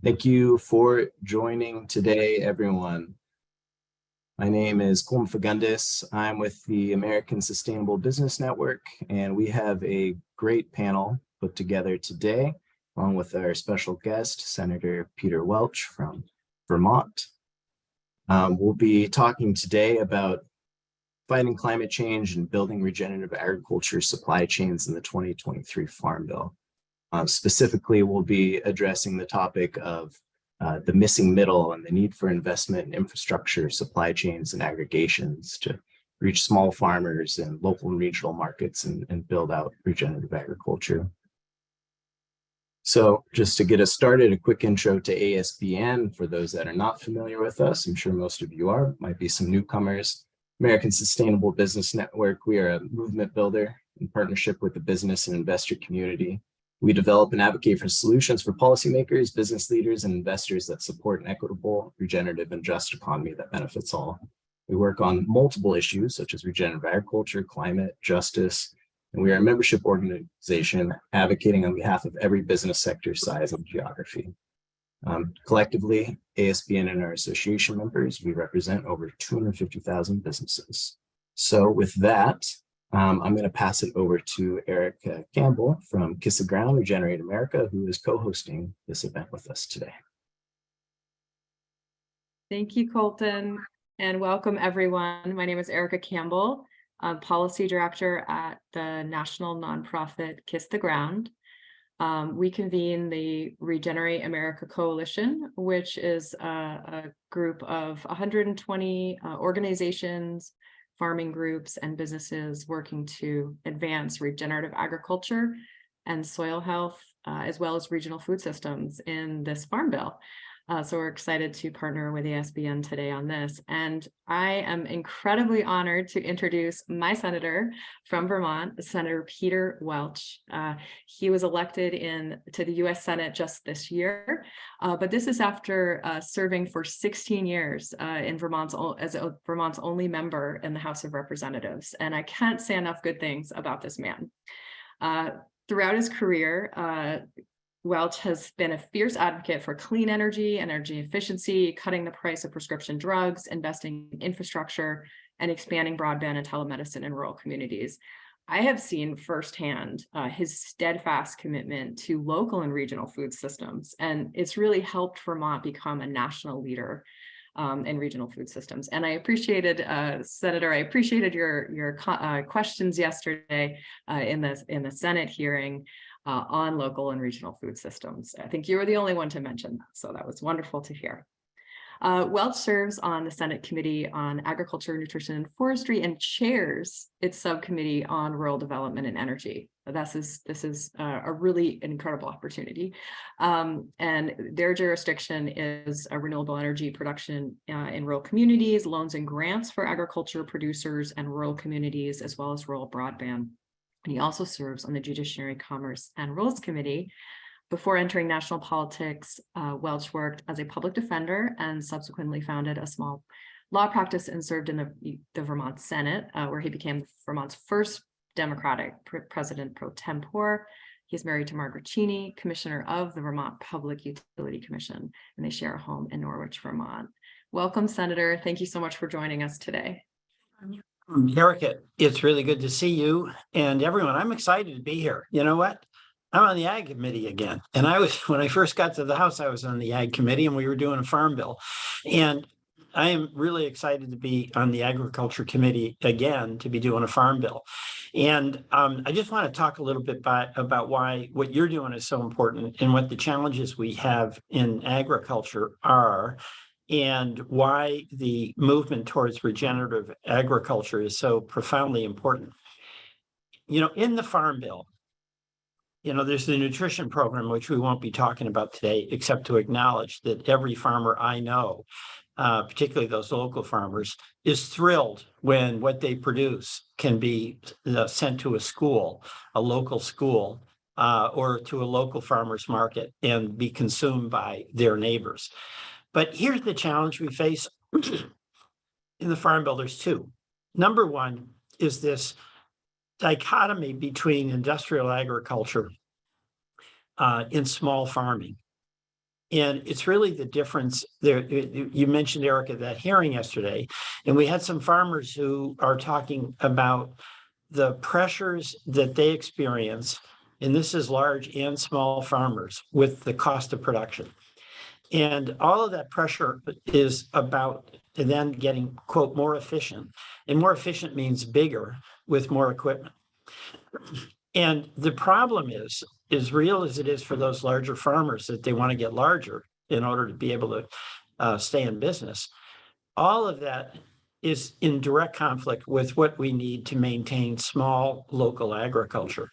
Thank you for joining today, everyone. My name is Colm Fagundis. I'm with the American Sustainable Business Network, and we have a great panel put together today, along with our special guest, Senator Peter Welch from Vermont. We'll be talking today about fighting climate change and building regenerative agriculture supply chains in the 2023 Farm Bill. Specifically, we'll be addressing the topic of the missing middle and the need for investment in infrastructure, supply chains, and aggregations to reach small farmers and local and regional markets and build out regenerative agriculture. So just to get us started, a quick intro to ASBN for those that are not familiar with us. I'm sure most of you are, might be some newcomers. American Sustainable Business Network, we are a movement builder in partnership with the business and investor community. We develop and advocate for solutions for policymakers, business leaders, and investors that support an equitable, regenerative, and just economy that benefits all. We work on multiple issues such as regenerative agriculture, climate, justice, and we are a membership organization advocating on behalf of every business sector, size, and geography. Collectively, ASBN and our association members, we represent over 250,000 businesses. So with that, I'm going to pass it over to Eric Campbell from Kiss the Ground, Regenerate America, who is co-hosting this event with us today. Thank you, Colton, and welcome everyone. My name is Erica Campbell, Policy Director at the national nonprofit Kiss the Ground. We convene the Regenerate America Coalition, which is a group of 120 organizations, farming groups, and businesses working to advance regenerative agriculture and soil health, as well as regional food systems in this Farm Bill. So we're excited to partner with ASBN today on this. And I am incredibly honored to introduce my senator from Vermont, Senator Peter Welch. He was elected to the US Senate just this year, but this is after serving for 16 years in Vermont's only member in the House of Representatives. And I can't say enough good things about this man. Throughout his career, Welch has been a fierce advocate for clean energy efficiency, cutting the price of prescription drugs, investing in infrastructure, and expanding broadband and telemedicine in rural communities. I have seen firsthand his steadfast commitment to local and regional food systems, and it's really helped Vermont become a national leader in regional food systems. And I appreciated, Senator, I appreciated your questions yesterday in the Senate hearing on local and regional food systems. I think you were the only one to mention that, so that was wonderful to hear. Welch serves on the Senate Committee on Agriculture, Nutrition, and Forestry and chairs its subcommittee on rural development and energy. This is a really incredible opportunity. And their jurisdiction is a renewable energy production in rural communities, loans and grants for agriculture producers and rural communities, as well as rural broadband. And he also serves on the Judiciary, Commerce, and Rules Committee. Before entering national politics, Welch worked as a public defender and subsequently founded a small law practice and served in the Vermont Senate, where he became Vermont's first Democratic president pro tempore. He's married to Margaret Cheney, commissioner of the Vermont Public Utility Commission, and they share a home in Norwich, Vermont. Welcome, Senator. Thank you so much for joining us today. Erica, it's really good to see you and everyone. I'm excited to be here. You know what? I'm on the Ag Committee again. And when I first got to the House, I was on the Ag Committee and we were doing a Farm Bill. And I am really excited to be on the Agriculture Committee again, to be doing a Farm Bill. And I just want to talk a little bit about why what you're doing is so important and what the challenges we have in agriculture are, and why the movement towards regenerative agriculture is so profoundly important. You know, in the Farm Bill, you know, there's the nutrition program, which we won't be talking about today, except to acknowledge that every farmer I know, particularly those local farmers, is thrilled when what they produce can be sent to a local school, or to a local farmer's market and be consumed by their neighbors. But here's the challenge we face in the Farm Bill. There's two. Number one is this dichotomy between industrial agriculture and small farming. And it's really the difference there. You mentioned, Erica, that hearing yesterday, and we had some farmers who are talking about the pressures that they experience, and this is large and small farmers, with the cost of production. And all of that pressure is about then getting, quote, more efficient. And more efficient means bigger with more equipment. And the problem is, as real as it is for those larger farmers that they want to get larger in order to be able to stay in business, all of that is in direct conflict with what we need to maintain small local agriculture.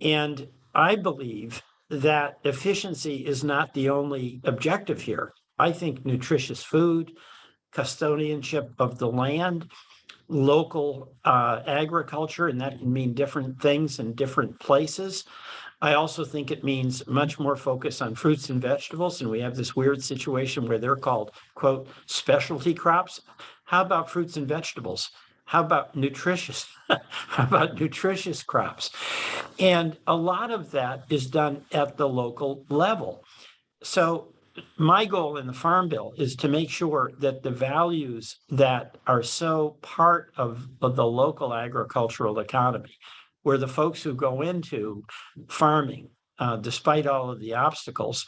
And I believe that efficiency is not the only objective here. I think nutritious food, custodianship of the land, local agriculture, and that can mean different things in different places. I also think it means much more focus on fruits and vegetables. And we have this weird situation where they're called, quote, specialty crops. How about fruits and vegetables? How about nutritious? How about nutritious crops? And a lot of that is done at the local level. So my goal in the Farm Bill is to make sure that the values that are so part of the local agricultural economy, where the folks who go into farming, despite all of the obstacles,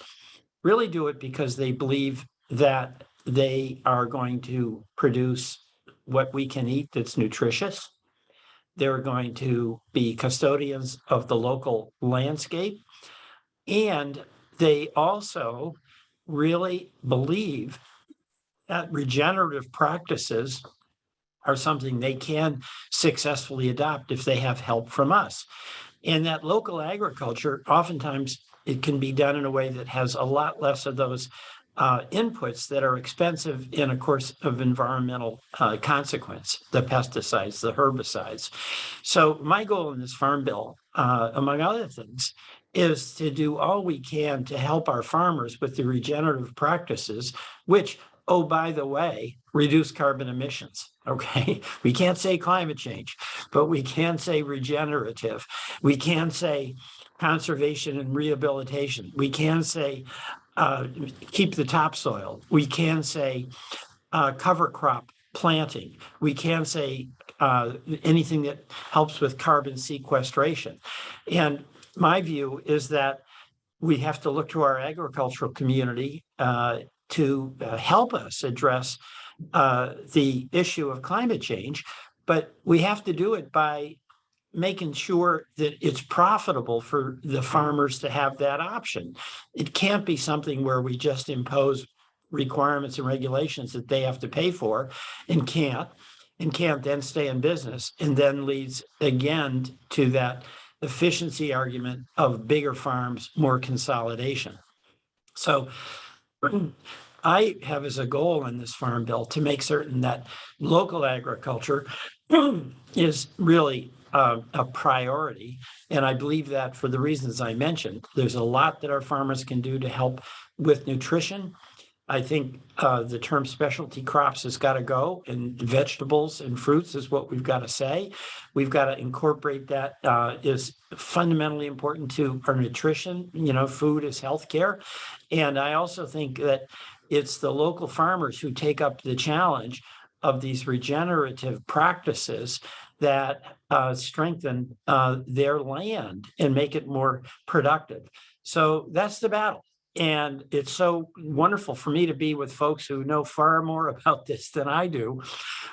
really do it because they believe that they are going to produce what we can eat that's nutritious. They're going to be custodians of the local landscape. And they also really believe that regenerative practices are something they can successfully adopt if they have help from us. And that local agriculture, oftentimes it can be done in a way that has a lot less of those inputs that are expensive in a course of environmental consequence, the pesticides, the herbicides. So my goal in this Farm Bill, among other things, is to do all we can to help our farmers with the regenerative practices, which, oh, by the way, reduce carbon emissions. Okay, we can't say climate change, but we can say regenerative. We can say conservation and rehabilitation. We can say keep the topsoil. We can say cover crop planting. We can say anything that helps with carbon sequestration. And my view is that we have to look to our agricultural community to help us address the issue of climate change, but we have to do it by making sure that it's profitable for the farmers to have that option. It can't be something where we just impose requirements and regulations that they have to pay for and can't then stay in business, and then leads again to that efficiency argument of bigger farms, more consolidation. So I have as a goal in this Farm Bill to make certain that local agriculture is really a priority. And I believe that for the reasons I mentioned, there's a lot that our farmers can do to help with nutrition. I think the term specialty crops has got to go, and vegetables and fruits is what we've got to say. We've got to incorporate that is fundamentally important to our nutrition. You know, food is healthcare. And I also think that it's the local farmers who take up the challenge of these regenerative practices that strengthen their land and make it more productive. So that's the battle. And it's so wonderful for me to be with folks who know far more about this than I do,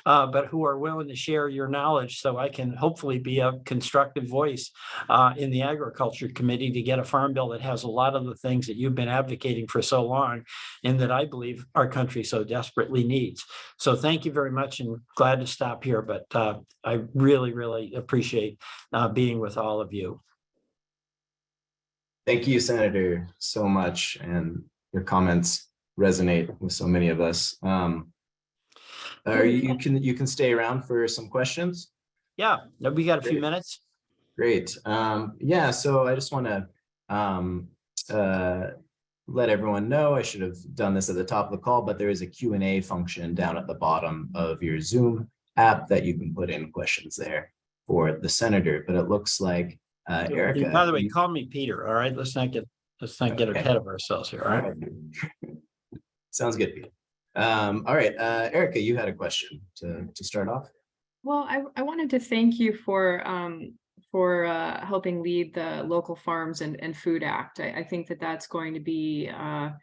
but who are willing to share your knowledge so I can hopefully be a constructive voice in the Agriculture Committee to get a Farm Bill that has a lot of the things that you've been advocating for so long and that I believe our country so desperately needs. So thank you very much, and glad to stop here, but I really, really appreciate being with all of you. Thank you, Senator, so much. And your comments resonate with so many of us. You can stay around for some questions? Yeah, we got a few minutes. Great. Yeah, so I just want to let everyone know, I should have done this at the top of the call, but there is a Q&A function down at the bottom of your Zoom app that you can put in questions there for the senator. But it looks like Erica. And by the way, call me Peter. All right, let's not get let's not get Okay. ahead of ourselves here. All right. Sounds good, Pete. All right, Erica, you had a question to start off. Well, I wanted to thank you for helping lead the Local Farms and Food Act. I think that that's going to be a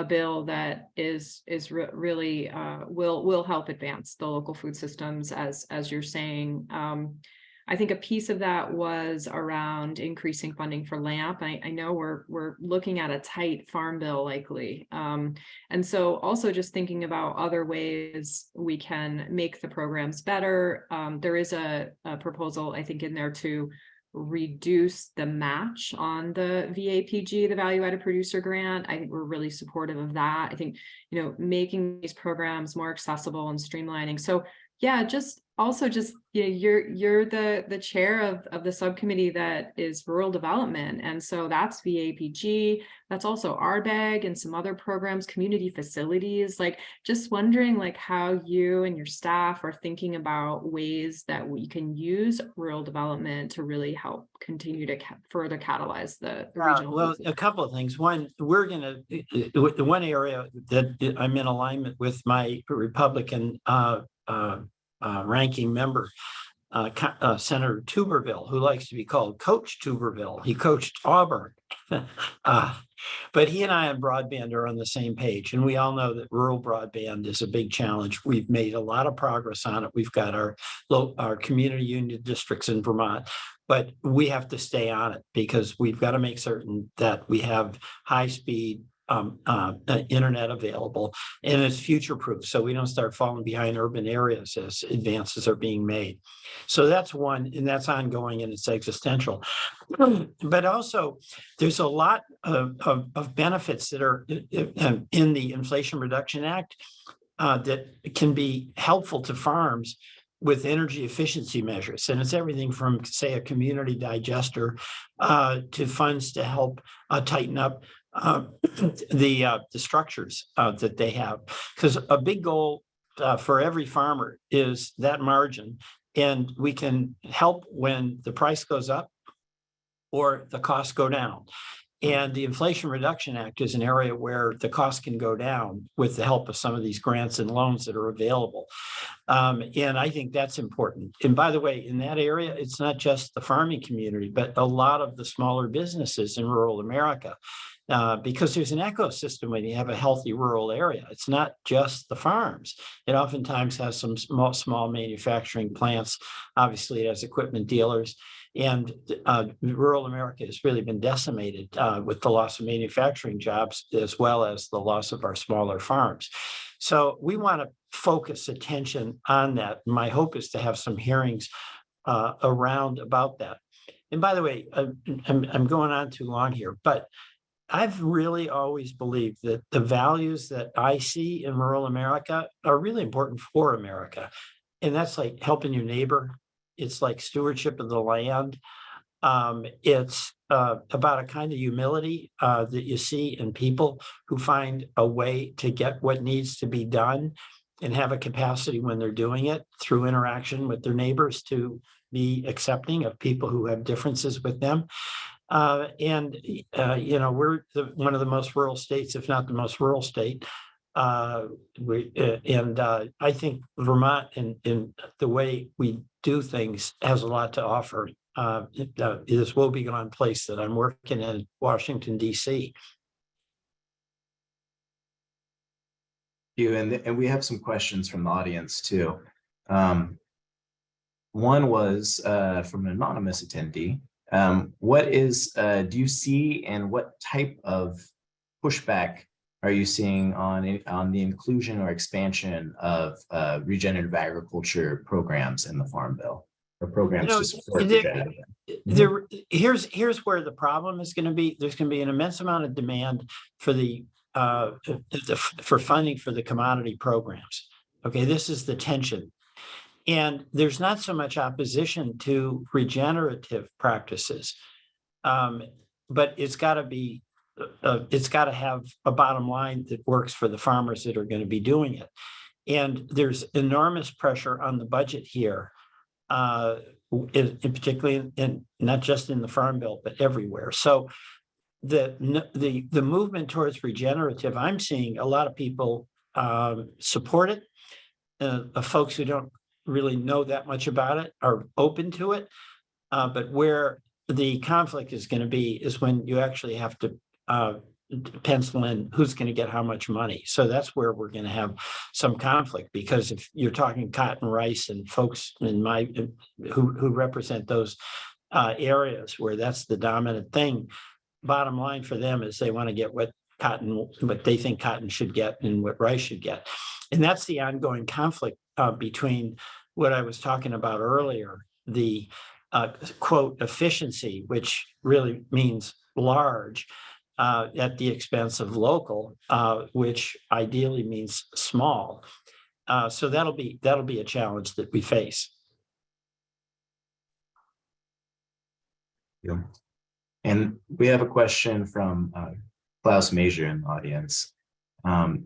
bill that really will help advance the local food systems, as you're saying. I think a piece of that was around increasing funding for LAMP. I know we're looking at a tight farm bill likely. And so also just thinking about other ways we can make the programs better. There is a proposal, I think, in there to reduce the match on the VAPG, the Value Added Producer Grant. I think we're really supportive of that. I think, making these programs more accessible and streamlining. So yeah, you're the chair of the subcommittee that is rural development, and so that's VAPG. That's also RBAG and some other programs, community facilities. Like, just wondering how you and your staff are thinking about ways that we can use rural development to really help continue to further catalyze the regional. Well, a couple of things. One, we're going to the one area that I'm in alignment with my Republican ranking member, Senator Tuberville, who likes to be called Coach Tuberville. He coached Auburn. But he and I on broadband are on the same page. And we all know that rural broadband is a big challenge. We've made a lot of progress on it. We've got our community union districts in Vermont, but we have to stay on it because we've got to make certain that we have high speed internet available, and it's future proof, so we don't start falling behind urban areas as advances are being made. So that's one, and that's ongoing, and it's existential. But also, there's a lot of benefits that are in the Inflation Reduction Act that can be helpful to farms with energy efficiency measures. And it's everything from, say, a community digester to funds to help tighten up the structures that they have. Because a big goal for every farmer is that margin. And we can help when the price goes up or the costs go down. And the Inflation Reduction Act is an area where the cost can go down with the help of some of these grants and loans that are available. And I think that's important. And by the way, in that area, it's not just the farming community, but a lot of the smaller businesses in rural America. Because there's an ecosystem when you have a healthy rural area. It's not just the farms. It oftentimes has some small manufacturing plants. Obviously, it has equipment dealers. And rural America has really been decimated with the loss of manufacturing jobs, as well as the loss of our smaller farms. So we want to focus attention on that. My hope is to have some hearings around about that. And by the way, I'm going on too long here, but I've really always believed that the values that I see in rural America are really important for America. And that's like helping your neighbor. It's like stewardship of the land. It's about a kind of humility that you see in people who find a way to get what needs to be done and have a capacity when they're doing it through interaction with their neighbors to be accepting of people who have differences with them. We're one of the most rural states, if not the most rural state. I think Vermont in the way we do things has a lot to offer. This woebegone place that I'm working in Washington, D.C. And we have some questions from the audience too. One was from an anonymous attendee. What do you see, and what type of pushback are you seeing on the inclusion or expansion of regenerative agriculture programs in the Farm Bill, or programs to support regenerative? Here's where the problem is going to be. There's going to be an immense amount of demand for for funding for the commodity programs. Okay, this is the tension. And there's not so much opposition to regenerative practices, but it's got to have a bottom line that works for the farmers that are going to be doing it. And there's enormous pressure on the budget here, particularly in not just in the Farm Bill, but everywhere. So the movement towards regenerative, I'm seeing a lot of people support it. Folks who don't really know that much about it are open to it. But where the conflict is going to be is when you actually have to pencil in who's going to get how much money. So that's where we're going to have some conflict, because if you're talking cotton, rice, and folks who represent those areas where that's the dominant thing, bottom line for them is they want to get what they think cotton should get and what rice should get. And that's the ongoing conflict between what I was talking about earlier, the quote efficiency, which really means large, at the expense of local, which ideally means small. So that'll be a challenge that we face. Yeah. And we have a question from Klaus Major in the audience.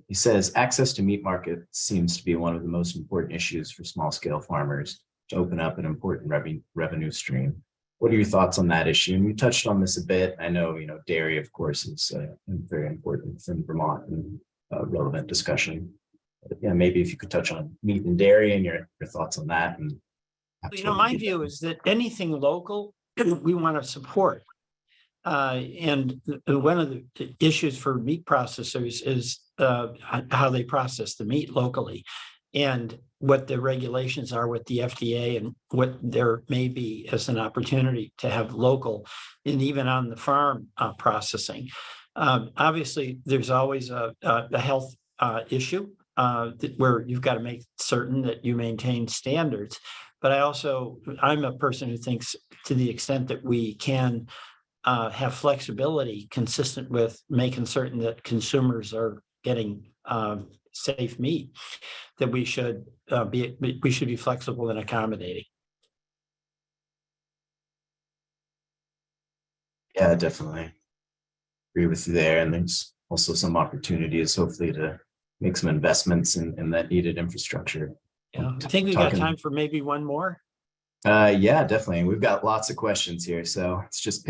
He says, access to meat markets seems to be one of the most important issues for small scale farmers to open up an important revenue stream. What are your thoughts on that issue? And you touched on this a bit. I know, dairy, of course, is very important in Vermont and relevant discussion. But, yeah, maybe if you could touch on meat and dairy and your thoughts on that. And my view is that anything local we want to support. And one of the issues for meat processors is how they process the meat locally, and what the regulations are with the FDA, and what there may be as an opportunity to have local and even on the farm processing. Obviously, there's always a health issue where you've got to make certain that you maintain standards. But I'm a person who thinks, to the extent that we can have flexibility consistent with making certain that consumers are getting safe meat, that we should be flexible and accommodating. Yeah, definitely agree with you there. And there's also some opportunities, hopefully, to make some investments in that needed infrastructure. Yeah, I think we got time for maybe one more. Yeah, definitely. We've got lots of questions here, so it's just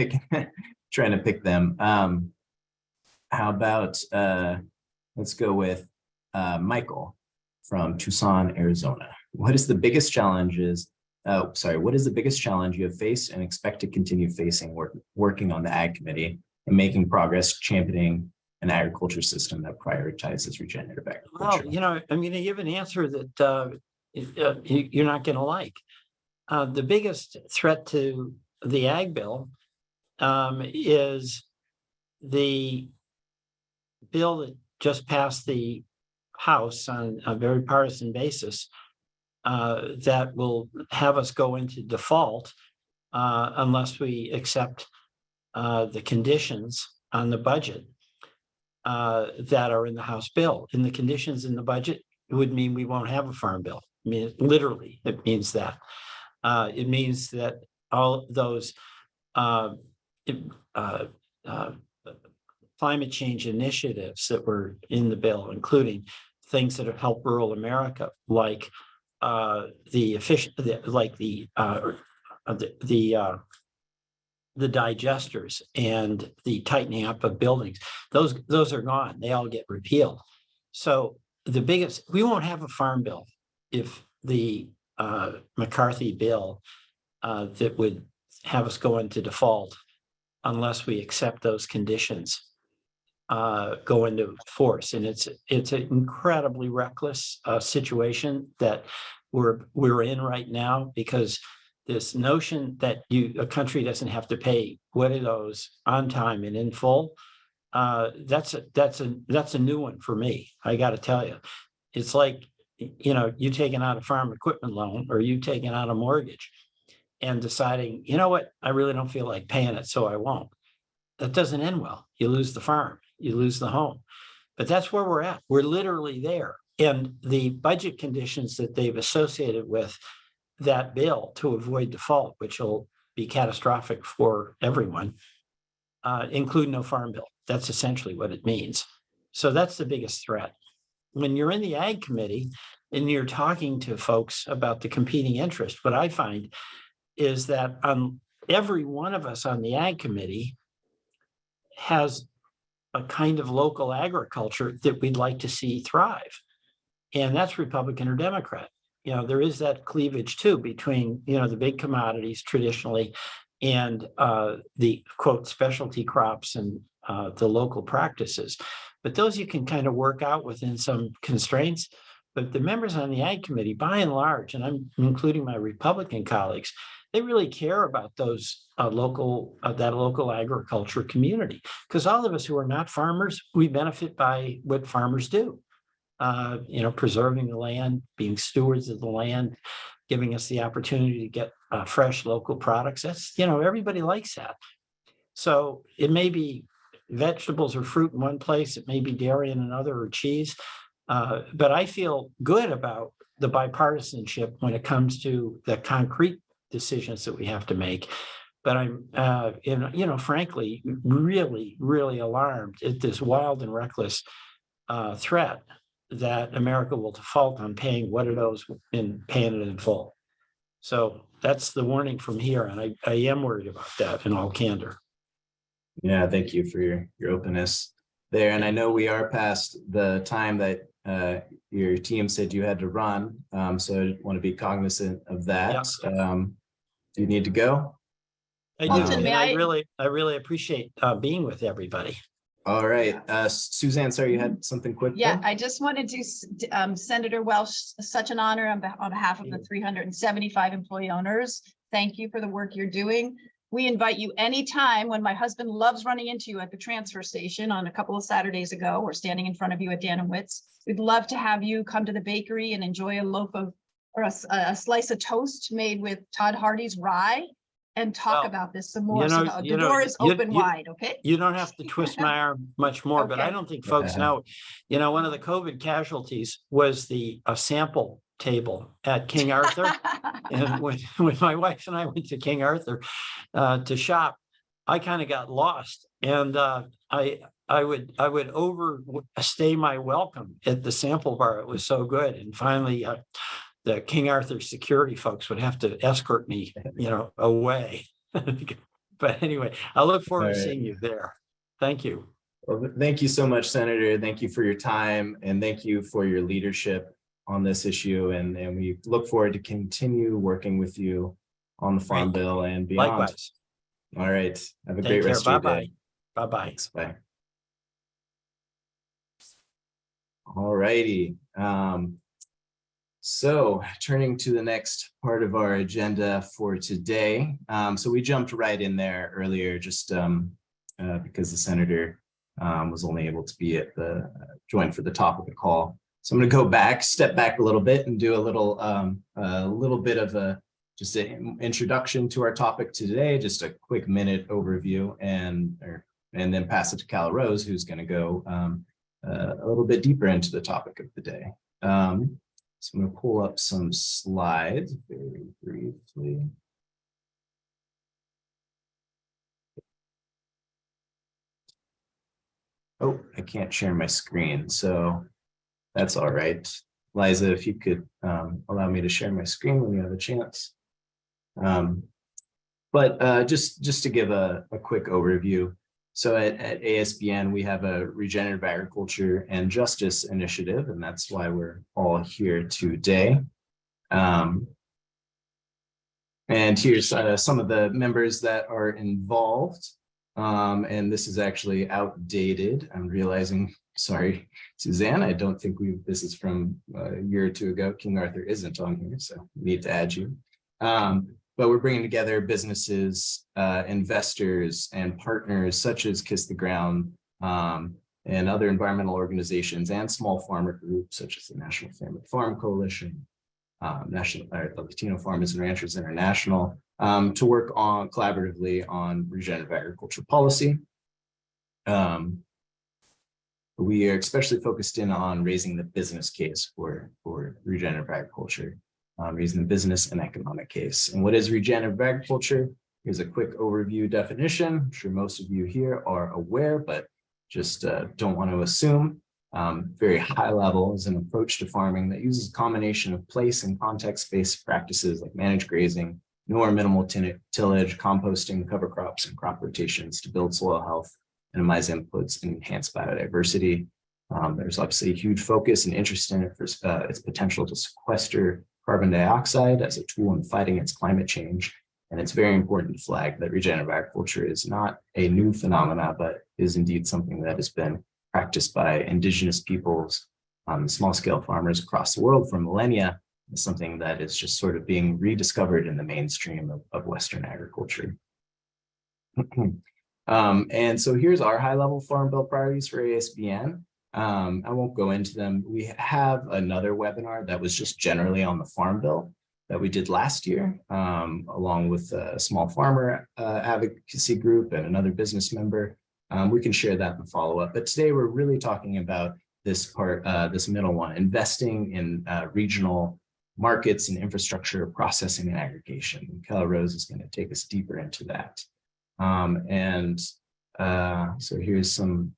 trying to pick them. How about let's go with Michael from Tucson, Arizona. What is the biggest challenge you have faced and expect to continue facing working on the Ag Committee and making progress championing an agriculture system that prioritizes regenerative agriculture? Well, I'm going to give an answer that you're not going to like. The biggest threat to the Ag Bill is the bill that just passed the House on a very partisan basis that will have us go into default unless we accept the conditions on the budget that are in the House bill. And the conditions in the budget would mean we won't have a farm bill. I mean, literally, it means that. It means that all those climate change initiatives that were in the bill, including things that have helped rural America, like the digesters and the tightening up of buildings, those are gone. They all get repealed. So we won't have a farm bill if the McCarthy bill that would have us go into default unless we accept those conditions go into force. And it's an incredibly reckless situation that we're in right now, because this notion that a country doesn't have to pay what it owes on time and in full, that's a new one for me. I got to tell you, it's like, you taking out a farm equipment loan, or you taking out a mortgage and deciding, what, I really don't feel like paying it, so I won't. That doesn't end well. You lose the farm, you lose the home. But that's where we're at. We're literally there. And the budget conditions that they've associated with that bill to avoid default, which will be catastrophic for everyone, include no farm bill. That's essentially what it means. So that's the biggest threat. When you're in the Ag Committee and you're talking to folks about the competing interest, what I find is that every one of us on the Ag Committee has a kind of local agriculture that we'd like to see thrive. And that's Republican or Democrat. There is that cleavage too between, the big commodities traditionally and the quote specialty crops and the local practices. But those you can kind of work out within some constraints. But the members on the Ag Committee, by and large, and I'm including my Republican colleagues, they really care about those that local agriculture community, because all of us who are not farmers, we benefit by what farmers do. Preserving the land, being stewards of the land, giving us the opportunity to get fresh local products. That's, everybody likes that. So it may be vegetables or fruit in one place, it may be dairy in another, or cheese. But I feel good about the bipartisanship when it comes to the concrete decisions that we have to make. But I'm, frankly, really, really alarmed at this wild and reckless threat that America will default on paying what it owes in paying it in full. So that's the warning from here. And I am worried about that in all candor. Yeah, thank you for your openness there. And I know we are past the time that your team said you had to run. So I want to be cognizant of that. Yeah. Do you need to go? I do. And I really appreciate being with everybody. All right. Suzanne, sorry, you had something quick? Yeah, I just wanted to, Senator Welch, such an honor on behalf of the 375 employee owners. Thank you for the work you're doing. We invite you anytime. When my husband loves running into you at the transfer station on a couple of Saturdays ago, or standing in front of you at Dan and Witt's. We'd love to have you come to the bakery and enjoy a loaf of, or a slice of toast made with Todd Hardy's rye, and talk about this some more. So the door is open wide, okay? You don't have to twist my arm much more, but I don't think folks know. One of the COVID casualties was the sample table at King Arthur. And when my wife and I went to King Arthur to shop, I kind of got lost. And I would overstay my welcome at the sample bar. It was so good. And finally, the King Arthur security folks would have to escort me, away. But anyway, I look forward to seeing you there. Thank you. Well, thank you so much, Senator. Thank you for your time, and thank you for your leadership on this issue. And we look forward to continue working with you on the Farm Bill and beyond. Likewise. All right. Have a great rest of your day. Bye-bye. Thanks. Bye. All righty. So turning to the next part of our agenda for today. So we jumped right in there earlier, just because the senator was only able to be at join for the top of the call. So I'm going to go step back a little bit and do a little bit of just an introduction to our topic today, just a quick minute overview, and then pass it to Cal Rose, who's going to go a little bit deeper into the topic of the day. So I'm going to pull up some slides very briefly. Oh, I can't share my screen, so that's all right. Liza, if you could allow me to share my screen when you have a chance. But just to give a quick overview. So at ASBN, we have a Regenerative Agriculture and Justice initiative, and that's why we're all here today. And here's some of the members that are involved. And this is actually outdated. I'm realizing, sorry, Suzanne, I don't think this is from a year or two ago. King Arthur isn't on here, so we need to add you. But we're bringing together businesses, investors, and partners such as Kiss the Ground, and other environmental organizations and small farmer groups such as the National Family Farm Coalition, the Latino Farmers and Ranchers International, to work collaboratively on regenerative agriculture policy. We are especially focused in on raising the business case for regenerative agriculture. Raising the business and economic case. And what is regenerative agriculture? Here's a quick overview definition. I'm sure most of you here are aware, but just don't want to assume. Very high level is an approach to farming that uses a combination of place and context-based practices like managed grazing, no or minimal tillage, composting, cover crops, and crop rotations to build soil health minimize inputs, and enhance biodiversity. There's obviously a huge focus and interest in it for its potential to sequester carbon dioxide as a tool in fighting against climate change. And it's very important to flag that regenerative agriculture is not a new phenomena, but is indeed something that has been practiced by indigenous peoples, small-scale farmers across the world for millennia. It's something that is just sort of being rediscovered in the mainstream of Western agriculture. And so here's our high-level Farm Bill priorities for ASBN. I won't go into them. We have another webinar that was just generally on the Farm Bill that we did last year, along with a small farmer advocacy group and another business member. We can share that in the follow-up. But today we're really talking about this part, this middle one, investing in regional markets and infrastructure, processing and aggregation. Kelly Rose is going to take us deeper into that. So here's some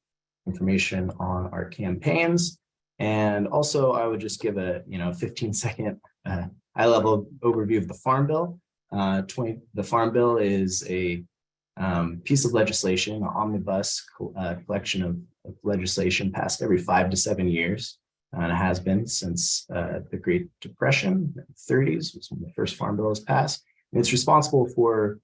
information on our campaigns. And also I would just give a 15-second high-level overview of the Farm Bill. The Farm Bill is a piece of legislation, an omnibus collection of legislation passed every 5 to 7 years. And it has been since the Great Depression, the 30s was when the first Farm Bill was passed. And it's responsible for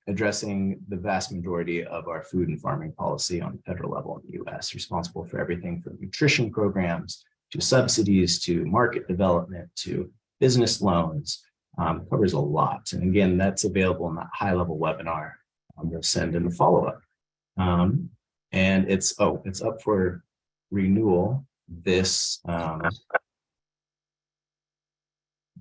addressing the vast majority of our food and farming policy on the federal level in the US, responsible for everything from nutrition programs to subsidies to market development to business loans. Covers a lot. And again, that's available in that high-level webinar we'll send in the follow-up. And it's up for renewal this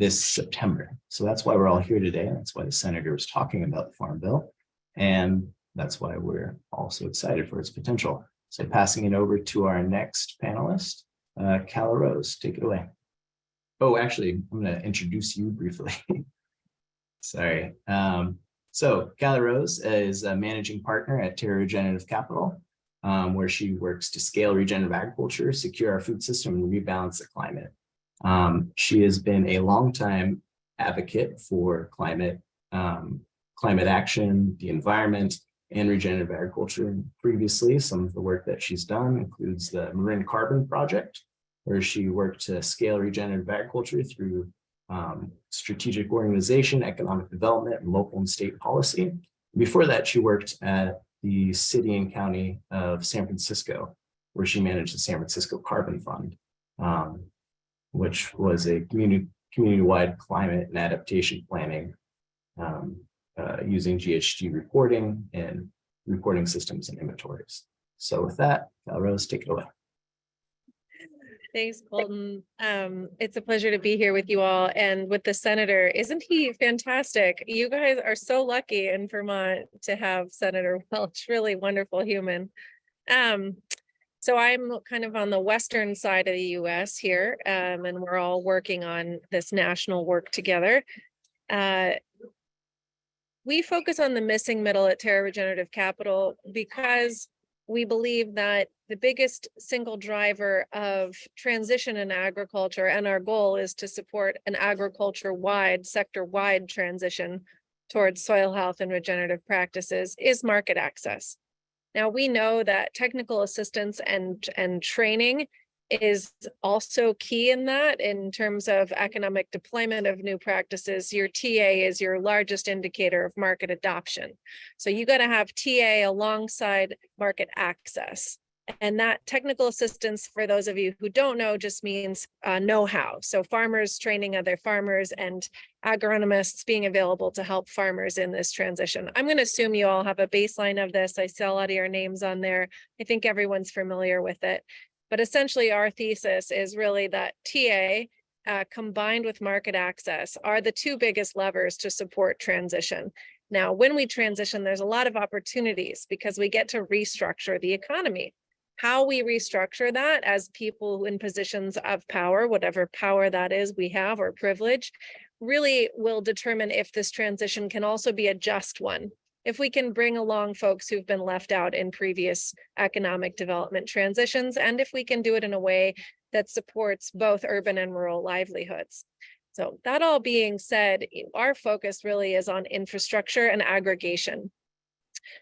September. So that's why we're all here today. And that's why the senator was talking about the Farm Bill. And that's why we're also excited for its potential. So passing it over to our next panelist, Kelly Rose, take it away. Oh, actually, I'm going to introduce you briefly. Sorry. So Kelly Rose is a managing partner at Regenerative Capital, where she works to scale regenerative agriculture, secure our food system, and rebalance the climate. She has been a longtime advocate for climate action, the environment, and regenerative agriculture. Previously, some of the work that she's done includes the Marin Carbon Project, where she worked to scale regenerative agriculture through strategic organization, economic development, and local and state policy. Before that, she worked at the city and county of San Francisco, where she managed the San Francisco Carbon Fund, which was a community-wide climate and adaptation planning using GHG reporting and reporting systems and inventories. So with that, Rose, take it away. Thanks, Colton. It's a pleasure to be here with you all and with the senator. Isn't he fantastic? You guys are so lucky in Vermont to have Senator Welch, really wonderful human. So I'm kind of on the western side of the US here, and we're all working on this national work together. We focus on the missing middle at Regenerative Capital because we believe that the biggest single driver of transition in agriculture, and our goal is to support an agriculture-wide, sector-wide transition towards soil health and regenerative practices, is market access. Now, we know that technical assistance and training is also key in that in terms of economic deployment of new practices. Your TA is your largest indicator of market adoption. So you got to have TA alongside market access. And that technical assistance, for those of you who don't know, just means know-how. So farmers training other farmers and agronomists being available to help farmers in this transition. I'm going to assume you all have a baseline of this. I see a lot of your names on there. I think everyone's familiar with it. But essentially, our thesis is really that TA combined with market access are the two biggest levers to support transition. Now, when we transition, there's a lot of opportunities because we get to restructure the economy. How we restructure that as people in positions of power, whatever power that is we have or privilege, really will determine if this transition can also be a just one. If we can bring along folks who've been left out in previous economic development transitions, and if we can do it in a way that supports both urban and rural livelihoods. So that all being said, our focus really is on infrastructure and aggregation.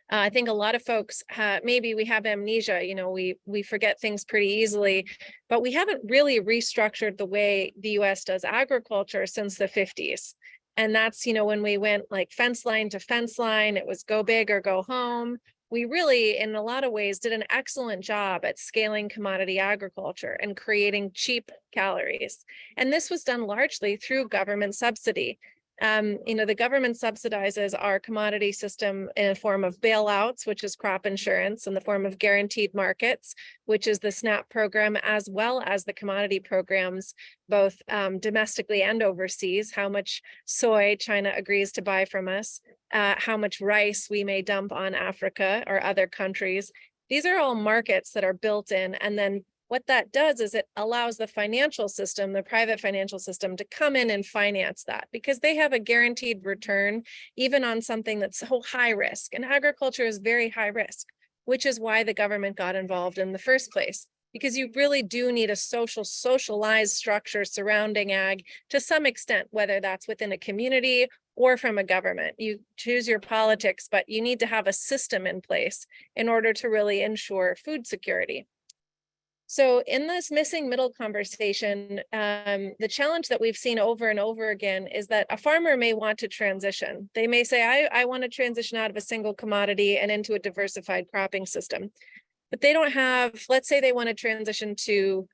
I think a lot of folks, maybe we have amnesia, you know, we forget things pretty easily, but we haven't really restructured the way the US does agriculture since the 50s. And that's, you know, when we went like fence line to fence line, it was go big or go home. We really, in a lot of ways, did an excellent job at scaling commodity agriculture and creating cheap calories. And this was done largely through government subsidy. You know, the government subsidizes our commodity system in a form of bailouts, which is crop insurance, in the form of guaranteed markets, which is the SNAP program, as well as the commodity programs, both domestically and overseas, how much soy China agrees to buy from us, how much rice we may dump on Africa or other countries. These are all markets that are built in, and then what that does is it allows the financial system, the private financial system, to come in and finance that because they have a guaranteed return, even on something that's so high risk. And agriculture is very high risk, which is why the government got involved in the first place, because you really do need a socialized structure surrounding ag to some extent, whether that's within a community or from a government. You choose your politics, but you need to have a system in place in order to really ensure food security. So in this missing middle conversation, the challenge that we've seen over and over again is that a farmer may want to transition. They may say, I want to transition out of a single commodity and into a diversified cropping system. But they don't have, let's say they want to transition to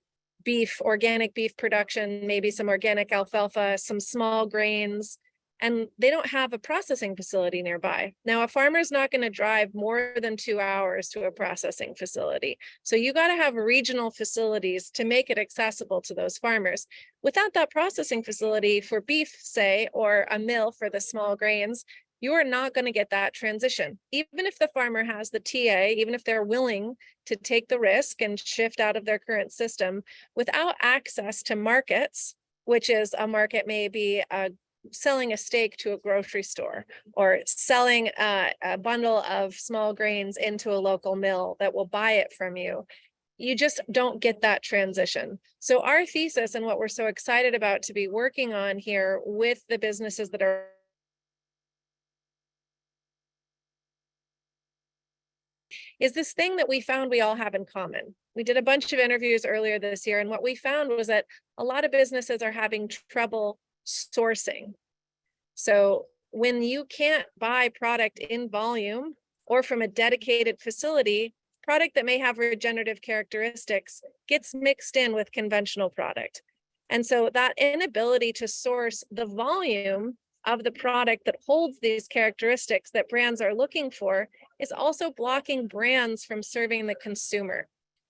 beef, organic beef production, maybe some organic alfalfa, some small grains, and they don't have a processing facility nearby. Now, a farmer's not going to drive more than 2 hours to a processing facility. So you got to have regional facilities to make it accessible to those farmers. Without that processing facility for beef, say, or a mill for the small grains, you are not going to get that transition. Even if the farmer has the TA, even if they're willing to take the risk and shift out of their current system, without access to markets, which is a market maybe selling a steak to a grocery store or selling a bundle of small grains into a local mill that will buy it from you, you just don't get that transition. So our thesis and what we're so excited about to be working on here with the businesses that are is this thing that we found we all have in common. We did a bunch of interviews earlier this year, and what we found was that a lot of businesses are having trouble sourcing. So when you can't buy product in volume or from a dedicated facility, product that may have regenerative characteristics gets mixed in with conventional product. And so that inability to source the volume of the product that holds these characteristics that brands are looking for is also blocking brands from serving the consumer.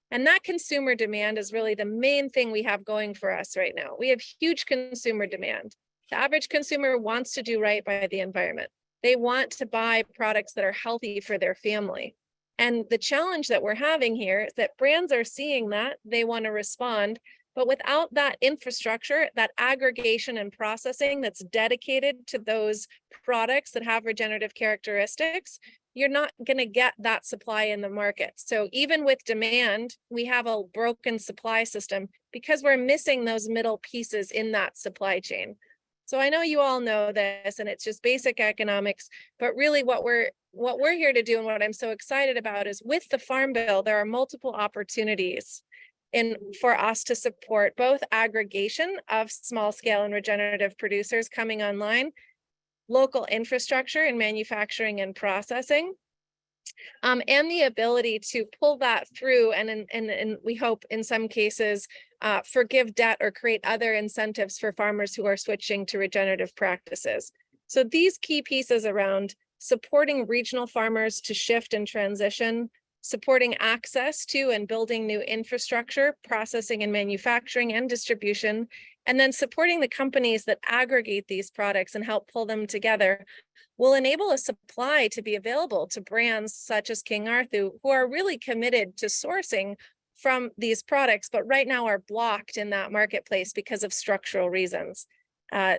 And that consumer demand is really the main thing we have going for us right now. We have huge consumer demand. The average consumer wants to do right by the environment. They want to buy products that are healthy for their family. And the challenge that we're having here is that brands are seeing that, they want to respond, but without that infrastructure, that aggregation and processing that's dedicated to those products that have regenerative characteristics, you're not going to get that supply in the market. So even with demand, we have a broken supply system because we're missing those middle pieces in that supply chain. So I know you all know this, and it's just basic economics, but really what we're here to do and what I'm so excited about is with the Farm Bill, there are multiple opportunities for us to support both aggregation of small scale and regenerative producers coming online, local infrastructure in manufacturing and processing, and the ability to pull that through and we hope in some cases forgive debt or create other incentives for farmers who are switching to regenerative practices. So these key pieces around supporting regional farmers to shift and transition, supporting access to and building new infrastructure, processing and manufacturing and distribution, and then supporting the companies that aggregate these products and help pull them together will enable a supply to be available to brands such as King Arthur, who are really committed to sourcing from these products, but right now are blocked in that marketplace because of structural reasons.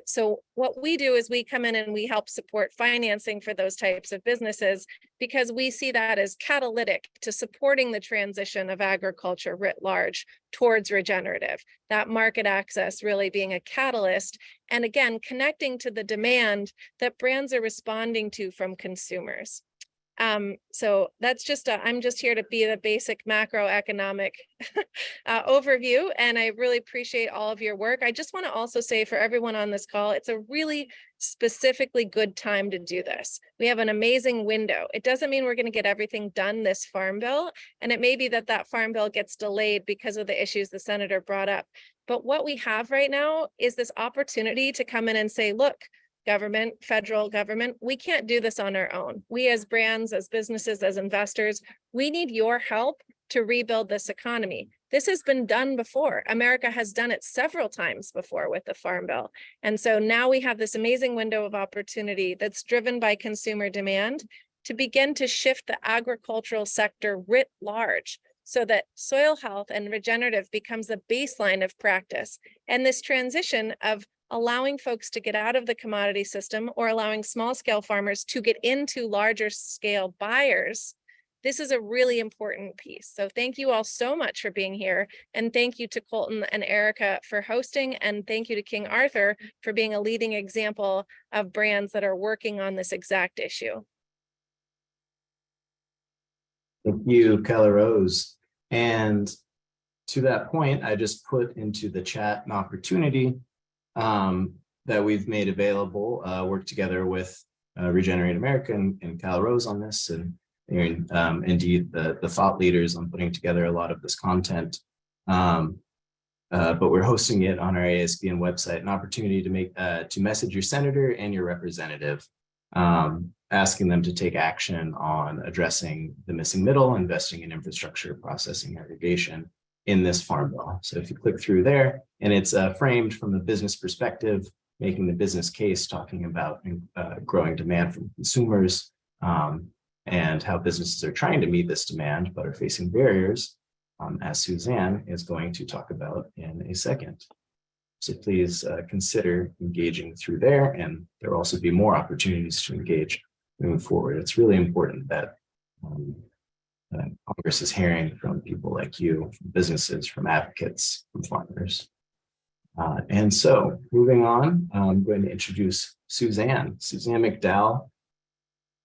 So what we do is we come in and we help support financing for those types of businesses because we see that as catalytic to supporting the transition of agriculture writ large towards regenerative, that market access really being a catalyst. And again, connecting to the demand that brands are responding to from consumers. So that's just, I'm just here to be the basic macroeconomic overview, and I really appreciate all of your work. I just want to also say for everyone on this call, it's a really specifically good time to do this. We have an amazing window. It doesn't mean we're going to get everything done this farm bill, and it may be that that farm bill gets delayed because of the issues the senator brought up. But what we have right now is this opportunity to come in and say, look, government, federal government, we can't do this on our own. We as brands, as businesses, as investors, we need your help to rebuild this economy. This has been done before. America has done it several times before with the Farm Bill. And so now we have this amazing window of opportunity that's driven by consumer demand to begin to shift the agricultural sector writ large so that soil health and regenerative becomes the baseline of practice. And this transition of allowing folks to get out of the commodity system or allowing small scale farmers to get into larger scale buyers, this is a really important piece. So thank you all so much for being here. And thank you to Colton and Erica for hosting. And thank you to King Arthur for being a leading example of brands that are working on this exact issue. Thank you, Keller Rose. And to that point, I just put into the chat an opportunity that we've made available, work together with Regenerate America and Cal Rose on this, and indeed the thought leaders on putting together a lot of this content. But we're hosting it on our ASBN website, an opportunity to make to message your senator and your representative, asking them to take action on addressing the missing middle, investing in infrastructure, processing, aggregation in this farm bill. So if you click through there, and it's framed from a business perspective, making the business case, talking about growing demand from consumers and how businesses are trying to meet this demand, but are facing barriers, as Suzanne is going to talk about in a second. So please consider engaging through there, and there will also be more opportunities to engage moving forward. It's really important that Congress is hearing from people like you, from businesses, from advocates, from farmers. And so moving on, I'm going to introduce Suzanne. Suzanne McDowell,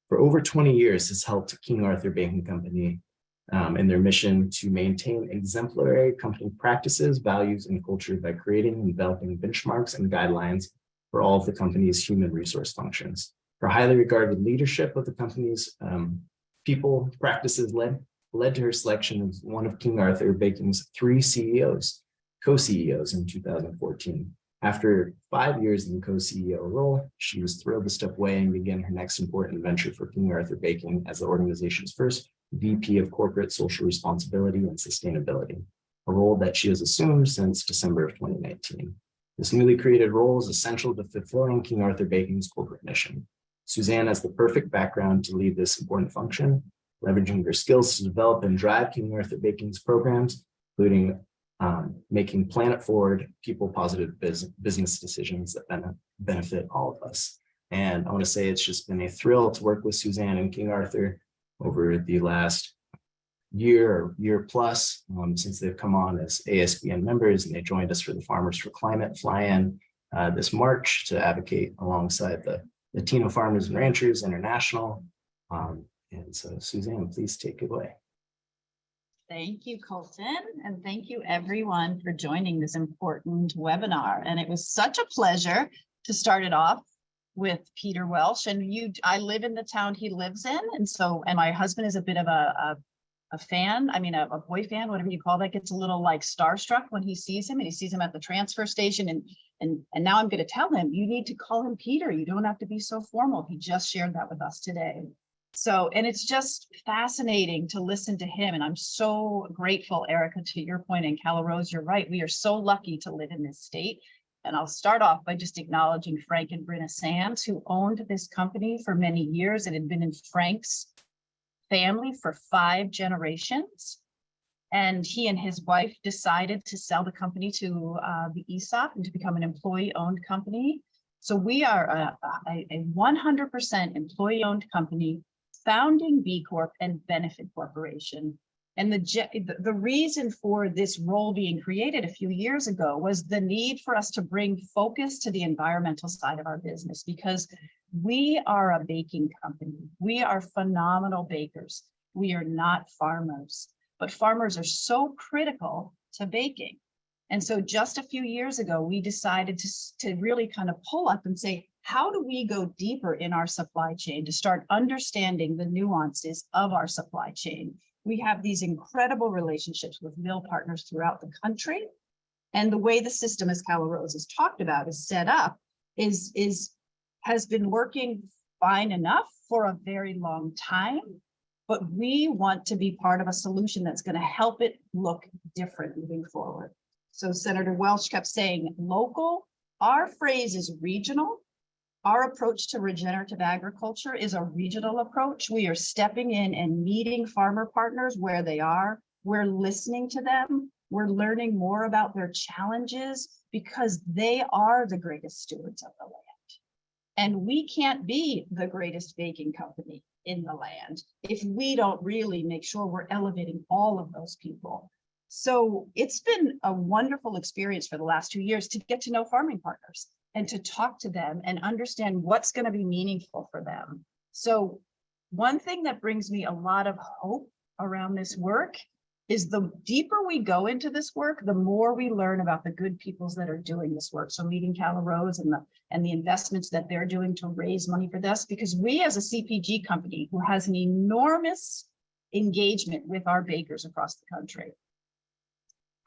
for over 20 years, has helped King Arthur Baking Company in their mission to maintain exemplary company practices, values, and culture by creating and developing benchmarks and guidelines for all of the company's human resource functions. Her highly regarded leadership of the company's people practices led to her selection as one of King Arthur Baking's 3 CEOs, co-CEOs in 2014. After 5 years in the co-CEO role, she was thrilled to step away and begin her next important venture for King Arthur Baking as the organization's first VP of Corporate Social Responsibility and Sustainability, a role that she has assumed since December of 2019. This newly created role is essential to fulfilling King Arthur Baking's corporate mission. Suzanne has the perfect background to lead this important function, leveraging her skills to develop and drive King Arthur Baking's programs, including making planet-forward, people-positive business decisions that benefit all of us. And I want to say it's just been a thrill to work with Suzanne and King Arthur over the last year plus since they've come on as ASBN members, and they joined us for the Farmers for Climate fly-in this March to advocate alongside the Latino Farmers and Ranchers International. And so Suzanne, please take it away. Thank you, Colton, and thank you everyone for joining this important webinar. And it was such a pleasure to start it off with Peter Welch. And I live in the town he lives in, and my husband is a bit of a fan. I mean, a boy fan, whatever you call that, gets a little like starstruck when he sees him, and he sees him at the transfer station. And now I'm going to tell him, you need to call him Peter. You don't have to be so formal. He just shared that with us today. So, and it's just fascinating to listen to him. And I'm so grateful, Erica, to your point, and Cal Rose, you're right. We are so lucky to live in this state. And I'll start off by just acknowledging Frank and Brenna Sands, who owned this company for many years and had been in Frank's family for 5 generations. And he and his wife decided to sell the company to the ESOP and to become an employee-owned company. So we are a 100% employee-owned company, founding B Corp and benefit corporation. And the reason for this role being created a few years ago was the need for us to bring focus to the environmental side of our business, because We are a baking company. We are phenomenal bakers. We are not farmers, but farmers are so critical to baking. And so just a few years ago, we decided to really kind of pull up and say, how do we go deeper in our supply chain to start understanding the nuances of our supply chain? We have these incredible relationships with mill partners throughout the country. And the way the system, as Cala Rose has talked about, is set up has been working fine enough for a very long time. But we want to be part of a solution that's going to help it look different moving forward. So Senator Welch kept saying local. Our phrase is regional. Our approach to regenerative agriculture is a regional approach. We are stepping in and meeting farmer partners where they are. We're listening to them. We're learning more about their challenges because they are the greatest stewards of the land. And we can't be the greatest baking company in the land if we don't really make sure we're elevating all of those people. So it's been a wonderful experience for the last 2 years to get to know farming partners and to talk to them and understand what's going to be meaningful for them. So one thing that brings me a lot of hope around this work is the deeper we go into this work, the more we learn about the good peoples that are doing this work. So meeting Cala Rose and the investments that they're doing to raise money for this, because we as a CPG company who has an enormous engagement with our bakers across the country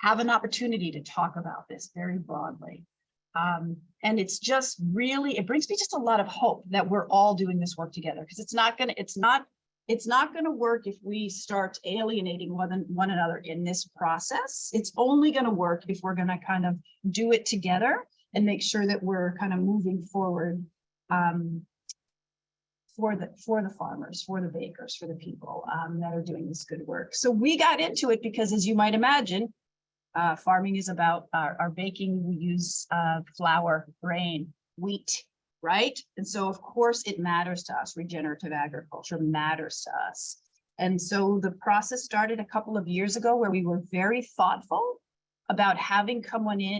have an opportunity to talk about this very broadly. And it's just really, it brings me just a lot of hope that we're all doing this work together, because it's not going to work if we start alienating one another in this process. It's only going to work if we're going to kind of do it together and make sure that we're kind of moving forward for the farmers, for the bakers, for the people that are doing this good work. So we got into it because, as you might imagine, farming is about our baking. We use flour, grain, wheat, right? And so of course it matters to us. Regenerative agriculture matters to us. And so the process started a couple of years ago where we were very thoughtful about having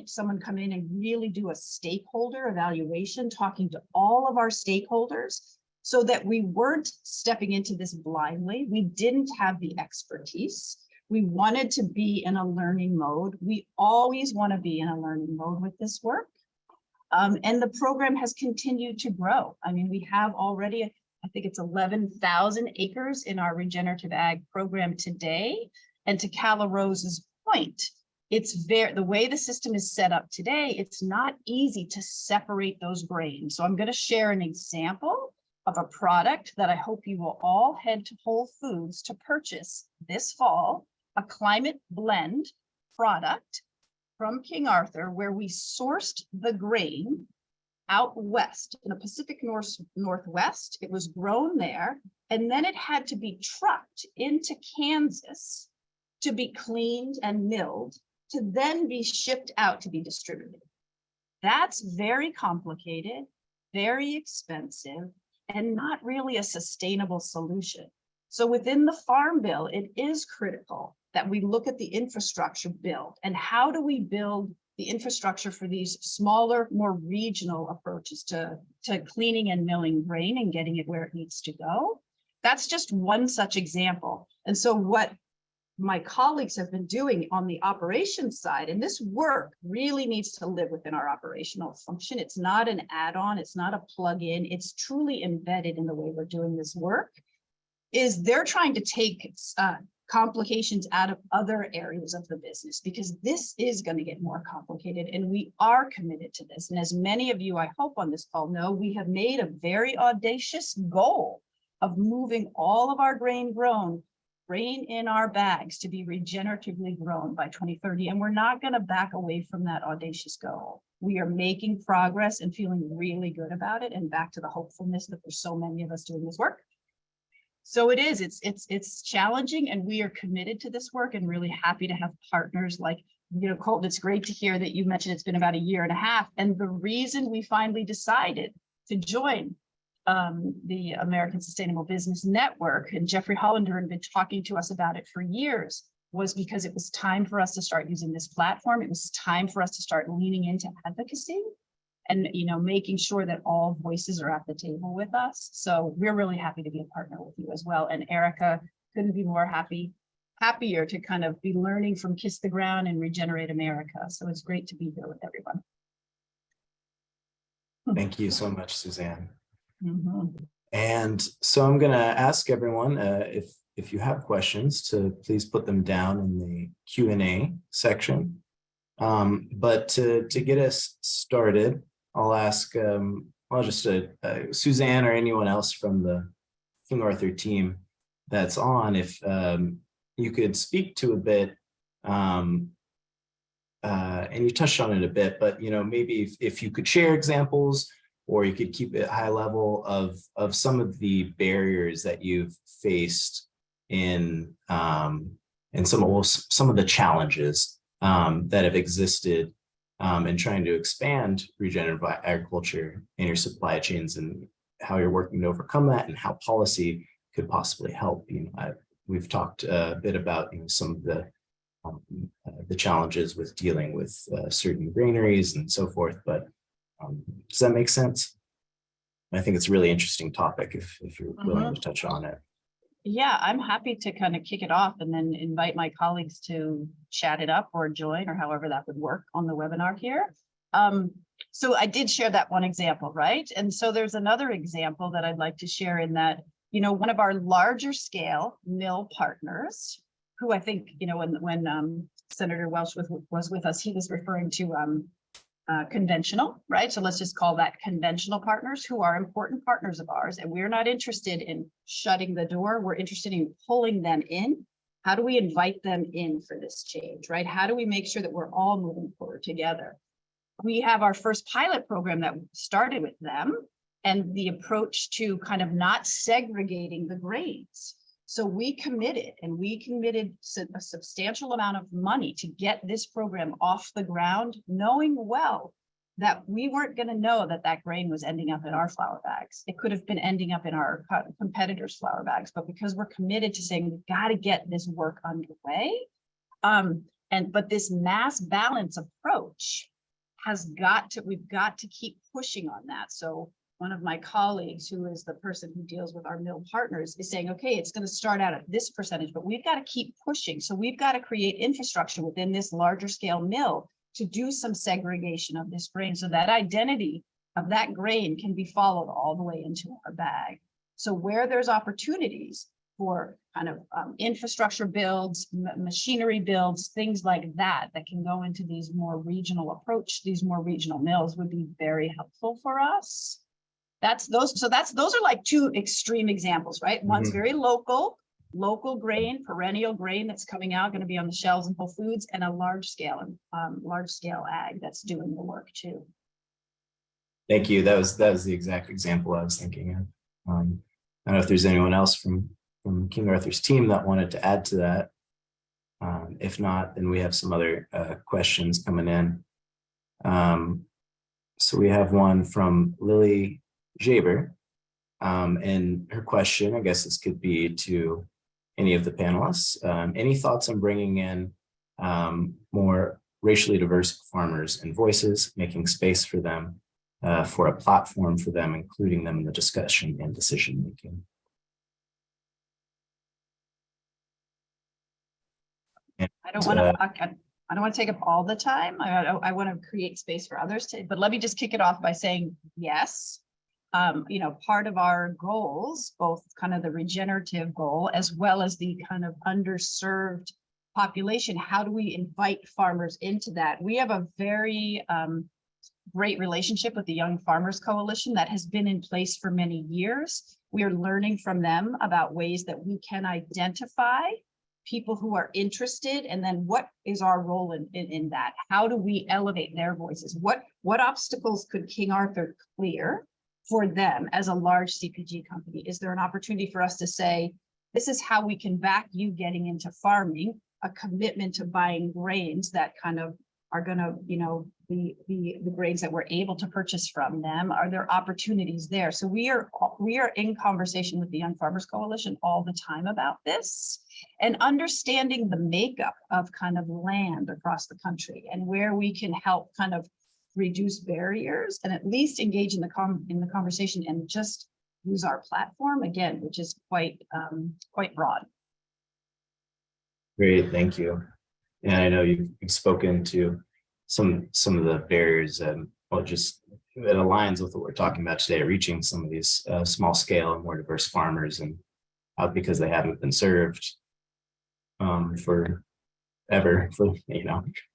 someone come in and really do a stakeholder evaluation, talking to all of our stakeholders so that we weren't stepping into this blindly. We didn't have the expertise. We wanted to be in a learning mode. We always want to be in a learning mode with this work. And the program has continued to grow. I mean, we have already, I think it's 11,000 acres in our regenerative ag program today. And to Cala Rose's point, the way the system is set up today, it's not easy to separate those grains. So I'm going to share an example of a product that I hope you will all head to Whole Foods to purchase this fall, a climate blend product from King Arthur, where we sourced the grain out west in the Pacific Northwest. It was grown there, and then it had to be trucked into Kansas to be cleaned and milled, to then be shipped out to be distributed. That's very complicated, very expensive, and not really a sustainable solution. So within the Farm Bill, it is critical that we look at the infrastructure build and how do we build the infrastructure for these smaller, more regional approaches to cleaning and milling grain and getting it where it needs to go. That's just one such example. And so what my colleagues have been doing on the operations side, and this work really needs to live within our operational function. It's not an add-on, it's not a plug-in, it's truly embedded in the way we're doing this work, is they're trying to take complications out of other areas of the business, because this is going to get more complicated and we are committed to this. And as many of you, I hope on this call know, we have made a very audacious goal of moving all of our grain in our bags to be regeneratively grown by 2030. And we're not going to back away from that audacious goal. We are making progress and feeling really good about it. And back to the hopefulness that there's so many of us doing this work. So it is, it's challenging, and we are committed to this work and really happy to have partners like, Colton, it's great to hear that you mentioned it's been about 1.5 years. And the reason we finally decided to join the American Sustainable Business Network, and Jeffrey Hollander had been talking to us about it for years, was because it was time for us to start using this platform. It was time for us to start leaning into advocacy. and, making sure that all voices are at the table with us. So we're really happy to be a partner with you as well. And Erica couldn't be more happier to kind of be learning from Kiss the Ground and Regenerate America. So it's great to be here with everyone. Thank you so much, Suzanne. Mm-hmm. And so I'm going to ask everyone if you have questions to please put them down in the Q&A section. But to get us started, I'll ask, Suzanne or anyone else from the King Arthur team that's on, if you could speak to a bit, and you touched on it a bit, but maybe if you could share examples, or you could keep it high level of some of the barriers that you've faced in some of the challenges that have existed in trying to expand regenerative agriculture in your supply chains, and how you're working to overcome that, and how policy could possibly help. We've talked a bit about some of the challenges with dealing with certain granaries and so forth, but does that make sense? I think it's a really interesting topic if you're willing to touch on it. Yeah, I'm happy to kind of kick it off and then invite my colleagues to chat it up or join, or however that would work on the webinar here. So I did share that one example, right? And so there's another example that I'd like to share in that, one of our larger scale mill partners, who I think, when Senator Welch was with us, he was referring to conventional, right? So let's just call that conventional partners, who are important partners of ours. And we're not interested in shutting the door. We're interested in pulling them in. How do we invite them in for this change, right? How do we make sure that we're all moving forward together? We have our first pilot program that started with them, and the approach to kind of not segregating the grades. So we committed a substantial amount of money to get this program off the ground, knowing well that we weren't going to know that that grain was ending up in our flour bags. It could have been ending up in our competitors' flour bags, but because we're committed to saying we've got to get this work underway, but this mass balance approach we've got to keep pushing on that. So one of my colleagues, who is the person who deals with our mill partners, is saying, okay, it's going to start out at this percentage, but we've got to keep pushing. So we've got to create infrastructure within this larger scale mill to do some segregation of this grain, so that identity of that grain can be followed all the way into our bag. So where there's opportunities for kind of infrastructure builds, machinery builds, things like that can go into these more regional mills would be very helpful for us. Those are like two extreme examples, right? One's very local grain, perennial grain that's coming out, going to be on the shelves in Whole Foods, and a large scale ag that's doing the work too. Thank you. That was the exact example I was thinking of. I don't know if there's anyone else from King Arthur's team that wanted to add to that. If not, then we have some other questions coming in. So we have one from Lily Jaber, and her question, I guess this could be to any of the panelists. Any thoughts on bringing in more racially diverse farmers and voices, making space for them, for a platform for them, including them in the discussion and decision making? I don't want to take up all the time. I want to create space for others but let me just kick it off by saying yes. Part of our goals, both kind of the regenerative goal as well as the kind of underserved population, how do we invite farmers into that? We have a very great relationship with the Young Farmers Coalition that has been in place for many years. We are learning from them about ways that we can identify people who are interested, and then what is our role in that? How do we elevate their voices? What obstacles could King Arthur clear for them as a large CPG company? Is there an opportunity for us to say, this is how we can back you getting into farming, a commitment to buying grains that kind of are going to, the grains that we're able to purchase from them? Are there opportunities there? So we are in conversation with the Young Farmers Coalition all the time about this, and understanding the makeup of kind of land across the country and where we can help kind of reduce barriers, and at least engage in the conversation and just use our platform again, which is quite broad. Great, thank you. And I know you've spoken to some of the barriers, and well, just it aligns with what we're talking about today, reaching some of these small scale and more diverse farmers, and because they haven't been served for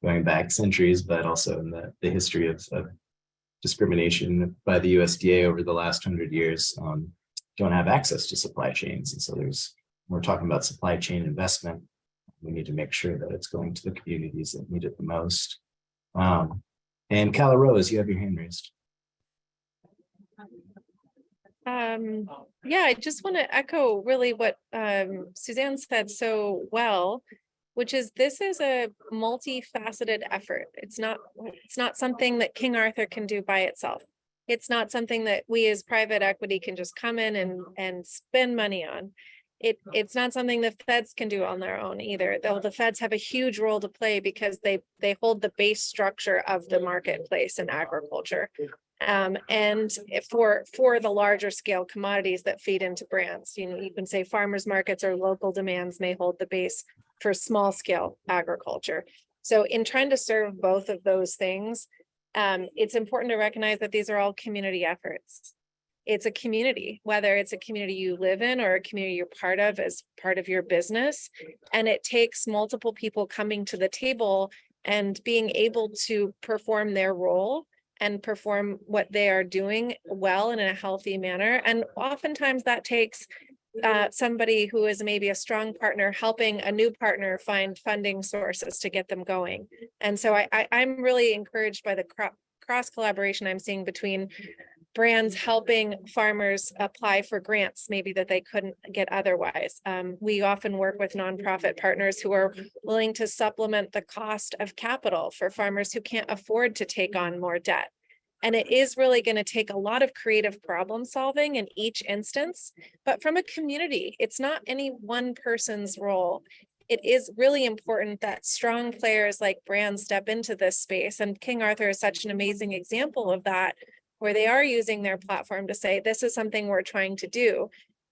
going back centuries, but also in the history of discrimination by the USDA over the last 100 years, don't have access to supply chains. And so we're talking about supply chain investment. We need to make sure that it's going to the communities that need it the most. And Cala Rose, you have your hand raised. Yeah, I just want to echo really what Suzanne said so well, which is this is a multifaceted effort. It's not something that King Arthur can do by itself. It's not something that we as private equity can just come in and spend money on. It's not something the feds can do on their own either, though the feds have a huge role to play because they hold the base structure of the marketplace in agriculture. And for the larger scale commodities that feed into brands, you can say farmers markets or local demands may hold the base for small scale agriculture. So in trying to serve both of those things, it's important to recognize that these are all community efforts. It's a community, whether it's a community you live in or a community you're part of as part of your business. And it takes multiple people coming to the table and being able to perform their role and perform what they are doing well and in a healthy manner. And oftentimes that takes somebody who is maybe a strong partner helping a new partner find funding sources to get them going. And so I'm really encouraged by the cross collaboration I'm seeing between brands helping farmers apply for grants maybe that they couldn't get otherwise. We often work with nonprofit partners who are willing to supplement the cost of capital for farmers who can't afford to take on more debt. And it is really going to take a lot of creative problem solving in each instance, but from a community, it's not any one person's role. It is really important that strong players like brands step into this space. And King Arthur is such an amazing example of that, where they are using their platform to say, this is something we're trying to do.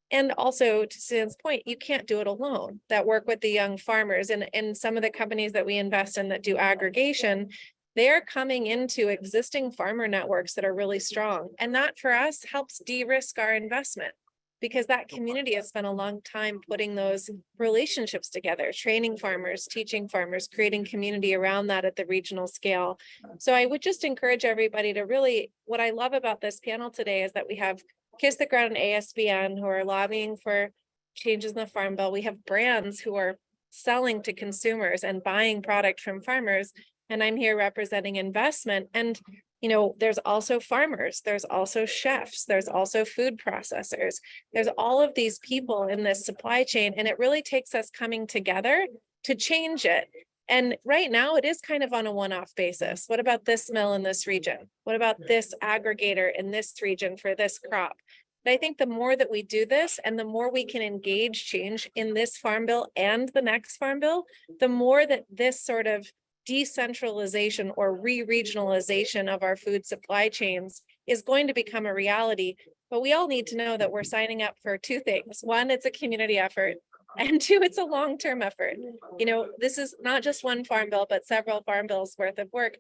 And also to Suzanne's point, you can't do it alone. That work with the young farmers and some of the companies that we invest in that do aggregation, they're coming into existing farmer networks that are really strong. And that for us helps de-risk our investment because that community has spent a long time putting those relationships together, training farmers, teaching farmers, creating community around that at the regional scale. So I would just encourage everybody to really, what I love about this panel today is that we have Kiss the Ground and ASBN who are lobbying for changes in the Farm Bill. We have brands who are selling to consumers and buying product from farmers. And I'm here representing investment. And there's also farmers, there's also chefs, there's also food processors. There's all of these people in this supply chain, and it really takes us coming together to change it. And right now it is kind of on a one-off basis. What about this mill in this region? What about this aggregator in this region for this crop? But I think the more that we do this and the more we can engage change in this farm bill and the next farm bill, the more that this sort of decentralization or re-regionalization of our food supply chains is going to become a reality. But we all need to know that we're signing up for two things. One, it's a community effort. And two, it's a long-term effort. This is not just one farm bill, but several farm bills worth of work.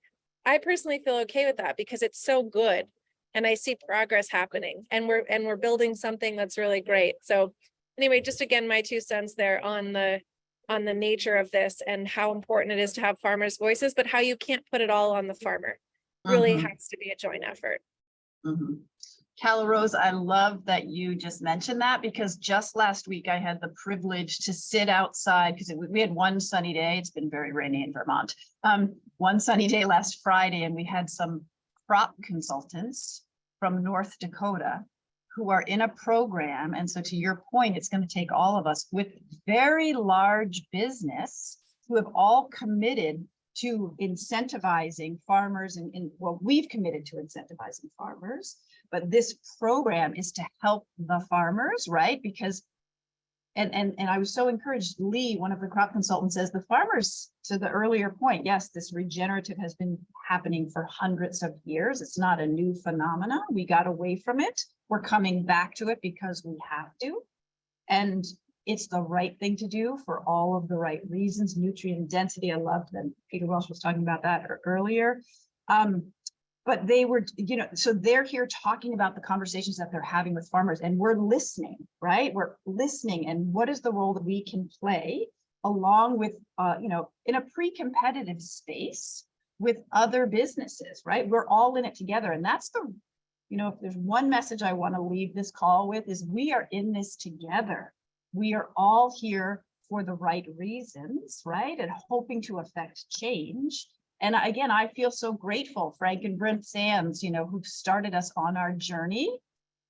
I personally feel okay with that because it's so good. And I see progress happening and we're building something that's really great. So anyway, just again, my 2 cents there on the nature of this and how important it is to have farmers' voices, but how you can't put it all on the farmer. Really has to be a joint effort. Cala Rose, I love that you just mentioned that because just last week I had the privilege to sit outside because we had one sunny day. It's been very rainy in Vermont. One sunny day last Friday, and we had some crop consultants from North Dakota who are in a program. And so to your point, it's going to take all of us with very large business who have all committed to incentivizing farmers and well, we've committed to incentivizing farmers, but this program is to help the farmers, right? Because And I was so encouraged. Lee, one of the crop consultants, says the farmers, to the earlier point, yes, this regenerative has been happening for hundreds of years. It's not a new phenomenon. We got away from it. We're coming back to it because we have to. And it's the right thing to do for all of the right reasons. Nutrient density, I loved that Peter Welch was talking about that earlier. But they were, so they're here talking about the conversations that they're having with farmers, and we're listening, right? We're listening, and what is the role that we can play along with, in a pre-competitive space with other businesses, right? We're all in it together. And that's the, if there's one message I want to leave this call with, is we are in this together. We are all here for the right reasons, right? And hoping to affect change. And again, I feel so grateful, Frank and Brent Sands, who've started us on our journey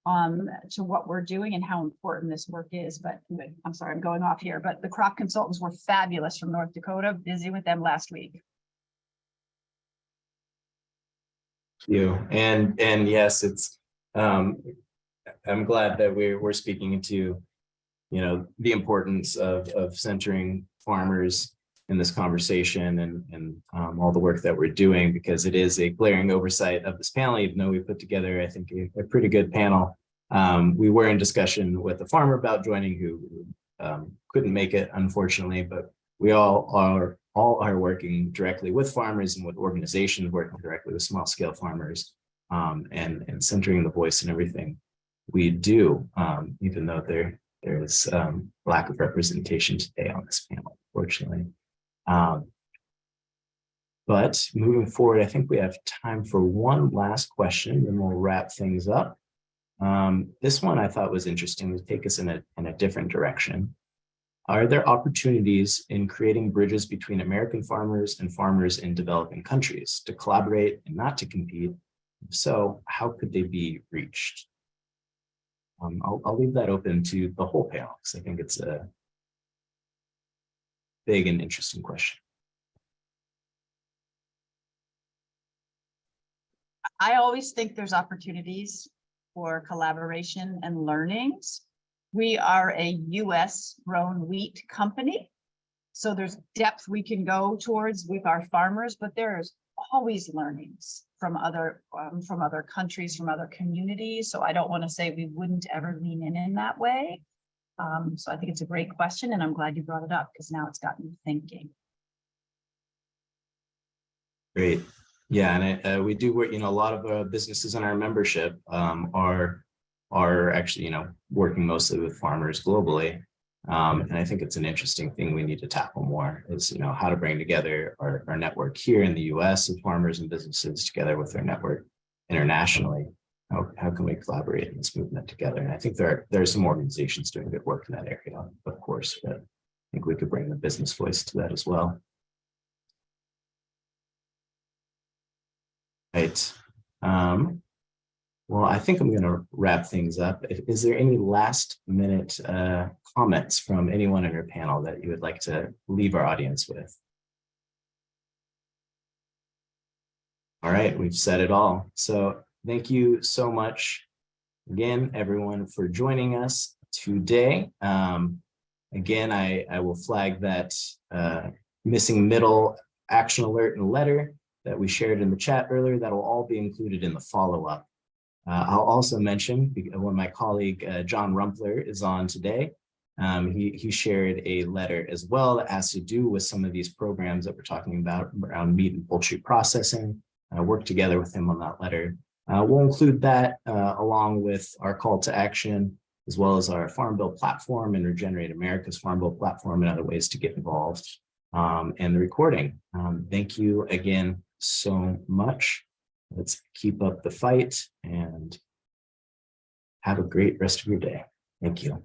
to what we're doing and how important this work is. But anyway, I'm sorry, I'm going off here, but the crop consultants were fabulous from North Dakota, busy with them last week. You and yes, it's I'm glad that we're speaking into the importance of centering farmers in this conversation and all the work that we're doing, because it is a glaring oversight of this panel. Even though we put together, I think, a pretty good panel, we were in discussion with a farmer about joining who couldn't make it, unfortunately, but we all are working directly with farmers and with organizations working directly with small scale farmers, and centering the voice in everything we do, even though there is lack of representation today on this panel, unfortunately. But moving forward, I think we have time for one last question, then we'll wrap things up. This one I thought was interesting to take us in a different direction. Are there opportunities in creating bridges between American farmers and farmers in developing countries to collaborate and not to compete? If so, how could they be reached? I'll leave that open to the whole panel, because I think it's a big and interesting question. I always think there's opportunities for collaboration and learnings. We are a US grown wheat company, so there's depth we can go towards with our farmers, but there's always learnings from other countries, from other communities. So I don't want to say we wouldn't ever lean in that way. So I think it's a great question, and I'm glad you brought it up, because now it's got me thinking. Great. Yeah, and we do work, a lot of businesses in our membership are actually, working mostly with farmers globally. And I think it's an interesting thing we need to tackle more, is, how to bring together our network here in the US of farmers and businesses together with their network internationally. How can we collaborate in this movement together? And I think there are some organizations doing good work in that area, of course, but I think we could bring the business voice to that as well. Right. Well, I think I'm going to wrap things up. Is there any last minute comments from anyone in your panel that you would like to leave our audience with? All right, we've said it all. So thank you so much again, everyone, for joining us today. Again, I will flag that missing middle action alert and letter that we shared in the chat earlier. That will all be included in the follow-up. I'll also mention, when my colleague John Rumpler is on today, he shared a letter as well that has to do with some of these programs that we're talking about around meat and poultry processing. Work together with him on that letter. We'll include that along with our call to action, as well as our Farm Bill platform and Regenerate America's Farm Bill platform and other ways to get involved, and the recording. Thank you again so much. Let's keep up the fight and have a great rest of your day. Thank you.